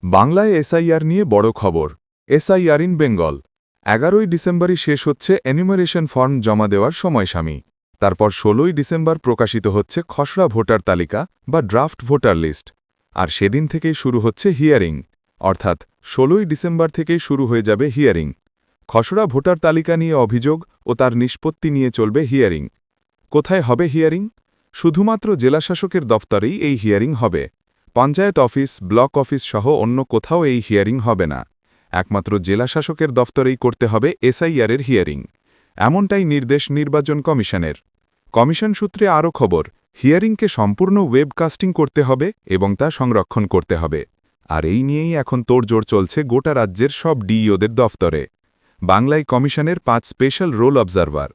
বাংলায় এসআইআর নিয়ে বড় খবর। SIR in Bengal. 11ই ডিসেম্বরই শেষ হচ্ছে এনিউমারেশন ফর্ম জমা দেওয়ার সময়সীমা। তারপর 16ই ডিসেম্বর প্রকাশিত হচ্ছে খসড়া ভোটার তালিকা বা ড্রাফট ভোটার লিস্ট। আর সেদিন থেকেই শুরু হচ্ছে হিয়ারিং, অর্থাৎ 16ই ডিসেম্বর থেকেই শুরু হয়ে যাবে হিয়ারিং। খসড়া ভোটার তালিকা নিয়ে অভিযোগ ও তার নিষ্পত্তি নিয়ে চলবে হিয়ারিং। কোথায় হবে হিয়ারিং? শুধুমাত্র জেলাশাসকের দফতরেই এই হিয়ারিং হবে। পঞ্চায়েত অফিস, ব্লক অফিস সহ অন্য কোথাও এই হিয়ারিং হবে না। একমাত্র জেলাশাসকের দফতরেই করতে হবে এসআইআরের হিয়ারিং। এমনটাই নির্দেশ নির্বাচন কমিশনের। কমিশন সূত্রে আরও খবর, হিয়ারিংকে সম্পূর্ণ ওয়েবকাস্টিং করতে হবে এবং তা সংরক্ষণ করতে হবে। আর এই নিয়েই এখন তোড়জোড় চলছে গোটা রাজ্যের সব ডিইওদের দফতরে। বাংলায় কমিশনের 5 স্পেশাল রোল অবজারভার।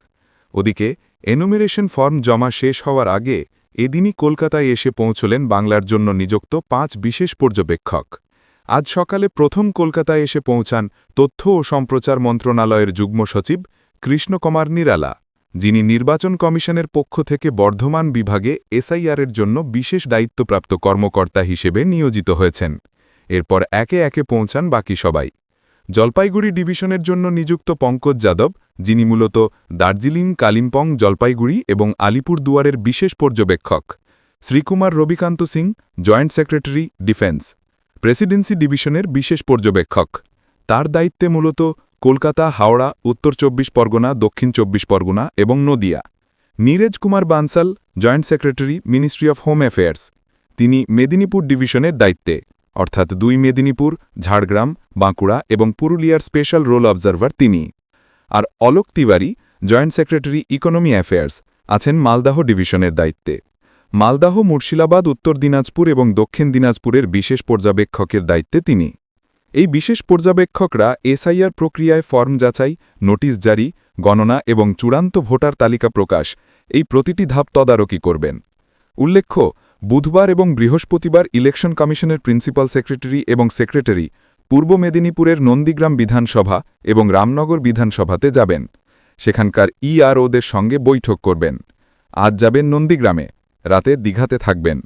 ওদিকে এনুমেরেশন ফর্ম জমা শেষ হওয়ার আগে এদিনই কলকাতায় এসে পৌঁছলেন বাংলার জন্য নিযুক্ত 5 বিশেষ পর্যবেক্ষক। আজ সকালে প্রথম কলকাতায় এসে পৌঁছান তথ্য ও সম্প্রচার মন্ত্রণালয়ের যুগ্ম সচিব কৃষ্ণকুমার নিরালা, যিনি নির্বাচন কমিশনের পক্ষ থেকে বর্ধমান বিভাগে এসআইআরের জন্য বিশেষ দায়িত্বপ্রাপ্ত কর্মকর্তা হিসেবে নিয়োজিত হয়েছেন। এরপর একে একে পৌঁছান বাকি সবাই। জলপাইগুড়ি ডিভিশনের জন্য নিযুক্ত পঙ্কজ যাদব, যিনি মূলত দার্জিলিং, কালিম্পং, জলপাইগুড়ি এবং আলিপুরদুয়ারের বিশেষ পর্যবেক্ষক। Srikumar Ravikant Singh, joint secretary, defence, Presidency ডিভিশনের বিশেষ পর্যবেক্ষক। তার দায়িত্বে মূলত কলকাতা, হাওড়া, উত্তর 24 পরগনা, দক্ষিণ 24 পরগনা এবং Nadia. Neeraj Kumar Bansal, joint secretary, ministry of home affairs. তিনি মেদিনীপুর ডিভিশনের দায়িত্বে, অর্থাৎ 2 মেদিনীপুর, ঝাড়গ্রাম, বাঁকুড়া এবং পুরুলিয়ার স্পেশাল রোল অবজারভার তিনি। আর Alok Tiwari, joint secretary, economy affairs, আছেন মালদাহ ডিভিশনের দায়িত্বে। মালদাহ, মুর্শিদাবাদ, উত্তর দিনাজপুর এবং দক্ষিণ দিনাজপুরের বিশেষ পর্যবেক্ষকের দায়িত্বে তিনি। এই বিশেষ পর্যবেক্ষকরা এসআইআর প্রক্রিয়ায় ফর্ম যাচাই, নোটিশ জারি, গণনা এবং চূড়ান্ত ভোটার তালিকা প্রকাশ, এই প্রতিটি ধাপ তদারকি করবেন। উল্লেখ্য, বুধবার এবং বৃহস্পতিবার ইলেকশন কমিশনের প্রিন্সিপাল সেক্রেটারি এবং সেক্রেটারি পূর্ব মেদিনীপুরের নন্দীগ্রাম বিধানসভা এবং রামনগর বিধানসভাতে যাবেন। সেখানকার ইআরওদের সঙ্গে বৈঠক করবেন। আজ যাবেন নন্দীগ্রামে, রাতে দীঘাতে থাকবেন।